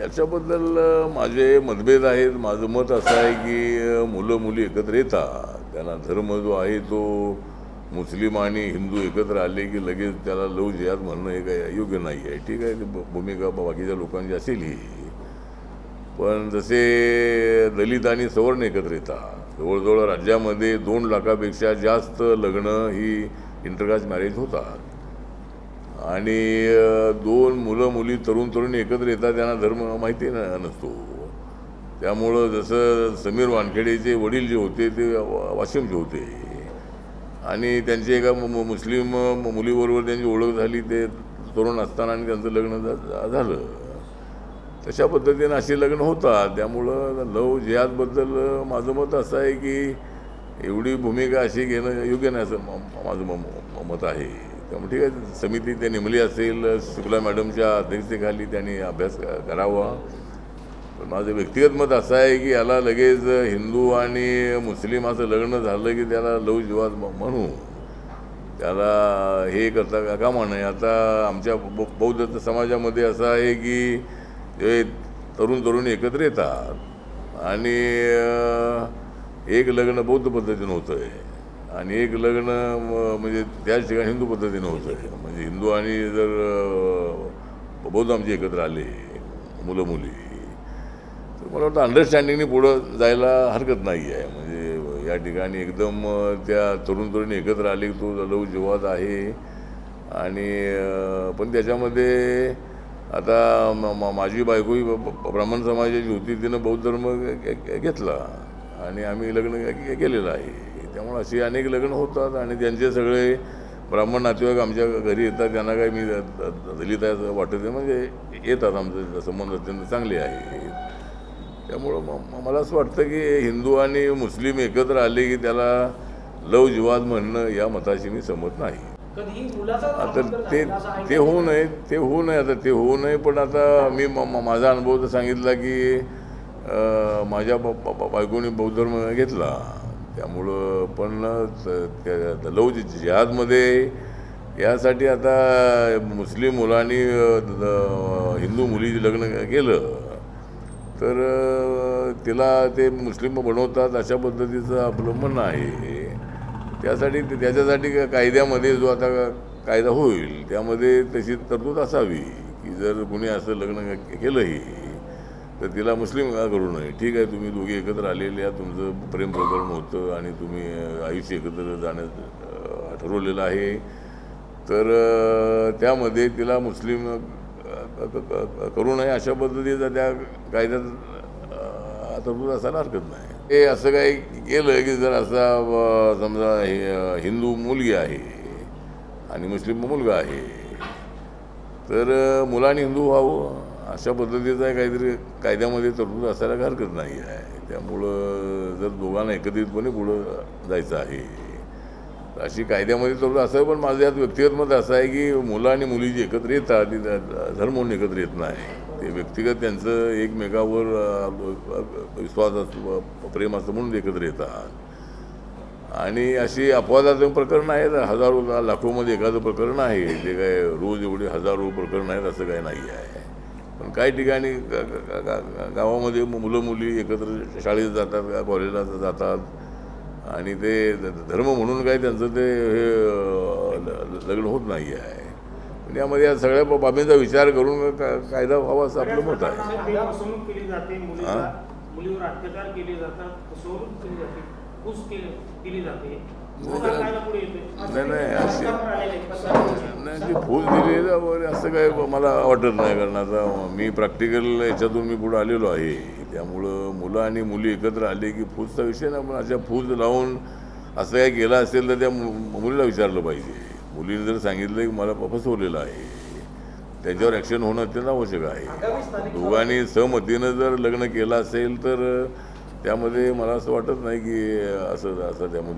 याच्याबद्दल माझे मतभेद आहेत. माझं मत असं आहे की मुलं मुली एकत्र येतात, त्यांना धर्म जो आहे तो मुस्लिम आणि हिंदू एकत्र आले की लगेच त्याला लव जिहाद म्हणणं हे काय योग्य नाही आहे. ठीक आहे, भूमिका बाकीच्या लोकांची असेल ही, पण जसे दलित आणि सवर्ण एकत्र येतात, जवळजवळ राज्यामध्ये 2 लाखापेक्षा जास्त लग्न ही इंटरकास्ट मॅरेज होतात आणि 2 मुलं मुली तरुण तरुणी एकत्र येतात, त्यांना धर्म माहिती नसतो. त्यामुळं जसं समीर वानखेडेचे वडील जे होते ते वाशिमचे होते आणि त्यांची एका मुस्लिम मुलीबरोबर त्यांची ओळख झाली, ते तरुण असताना आणि त्यांचं लग्न झालं. तशा पद्धतीनं असे लग्न होतात. त्यामुळं लव जिहादबद्दल माझं मत असं आहे की एवढी भूमिका अशी घेणं योग्य नाही असं माझं मत आहे. त्यामुळे ठीक आहे, समिती ते नेमली असेल, शुक्ला मॅडमच्या अध्यक्षतेखाली त्यांनी अभ्यास करावा. पण माझं व्यक्तिगत मत असं आहे की याला लगेच हिंदू आणि मुस्लिम असं लग्न झालं की त्याला लव जिहाद म्हणू, त्याला हे करता कामा नये. आता आमच्या बौद्ध समाजामध्ये असं आहे की ते तरुण तरुणी एकत्र येतात आणि एक लग्न बौद्ध पद्धतीनं होतं आहे आणि एक लग्न म्हणजे त्याच ठिकाणी हिंदू पद्धतीनं होतं आहे. म्हणजे हिंदू आणि जर बौद्ध आमचे एकत्र आले मुलं मुली, तर मला वाटतं अंडरस्टँडिंगने पुढं जायला हरकत नाही आहे. म्हणजे या ठिकाणी एकदम त्या तरुण तरुणी एकत्र आले की तो लव जिहाद आहे. आणि पण त्याच्यामध्ये आता माझी बायकोही ब्राह्मण समाजाची होती, तिनं बौद्ध धर्म घेतला आणि आम्ही लग्न केलेलं आहे. त्यामुळे अशी अनेक लग्न होतात आणि त्यांचे सगळे ब्राह्मण नातेवाईक आमच्या घरी येतात. त्यांना काही मी दलित आहे असं वाटत नाही, म्हणजे येतात. आमचं संबंध अत्यंत चांगले आहे. त्यामुळं मला असं वाटतं की हिंदू आणि मुस्लिम एकत्र आले की त्याला लव जिहाद म्हणणं या मताशी मी सहमत नाही. आता ते होऊ नये, आता ते होऊ नये. पण आता मी माझा अनुभव तर सांगितला की माझ्या बायकोने बौद्ध धर्म घेतला. त्यामुळं पण लव जिहादमध्ये यासाठी आता मुस्लिम मुलांनी हिंदू मुलीचं लग्न केलं तर तिला ते मुस्लिम बनवतात, अशा पद्धतीचं आपलं म्हणणं आहे. त्याच्यासाठी कायद्यामध्ये जो आता कायदा होईल त्यामध्ये तशी तरतूद असावी की जर कोणी असं लग्न केलंही तर तिला मुस्लिम करू नये. ठीक आहे, तुम्ही दोघे एकत्र आलेले आहात, तुमचं प्रेम प्रकरण होतं आणि तुम्ही आयुष्य एकत्र जाण्याचं ठरवलेलं आहे, तर त्यामध्ये तिला मुस्लिम करू नये अशा पद्धतीचा त्या कायद्यात तरतूद असायला हरकत नाही. हे असं काही केलं की जर असा समजा हिंदू मुलगी आहे आणि मुस्लिम मुलगा आहे तर मुलांनी हिंदू व्हावं अशा पद्धतीचा काहीतरी कायद्यामध्ये तरतूद असायला हरकत नाही आहे. त्यामुळं जर दोघांना एकत्रितपणे पुढं जायचं आहे अशी कायद्यामध्ये तरतूद असावी. पण माझं यात व्यक्तिगत मत असं आहे की मुलं आणि मुली जी एकत्र येतात ती धर्म म्हणून एकत्र येत नाही. ते व्यक्तिगत त्यांचं एकमेकावर विश्वास असतो, प्रेम असतं म्हणून एकत्र येतात. आणि अशी अपवादात्मक प्रकरण आहेत, हजारो लाखोमध्ये एखादं प्रकरण आहे. ते काय रोज एवढे हजारो प्रकरण आहेत असं काही नाही आहे. पण काही ठिकाणी गावामध्ये मुलं मुली एकत्र शाळेत जातात, कॉलेजला जातात आणि ते धर्म म्हणून काही त्यांचं ते हे लग्न होत नाही आहे. पण यामध्ये या सगळ्या बाबींचा विचार करून कायदा व्हावा असं आपलं मत आहे. नाही अशी नाही फूस दिली वगैरे असं काय मला वाटत नाही. कारण आता मी प्रॅक्टिकल याच्यातून मी पुढं आलेलो आहे. त्यामुळं मुलं आणि मुली एकत्र आले की फूसचा विषय नाही. पण अशा फूस लावून असं काय केलं असेल तर त्या मुलीला विचारलं पाहिजे. मुलीने जर सांगितलं की मला फसवलेलं आहे त्याच्यावर ॲक्शन होणं अत्यंत आवश्यक आहे. दोघांनी सहमतीनं जर लग्न केलं असेल तर त्यामध्ये मला असं वाटत नाही की असं त्यामध्ये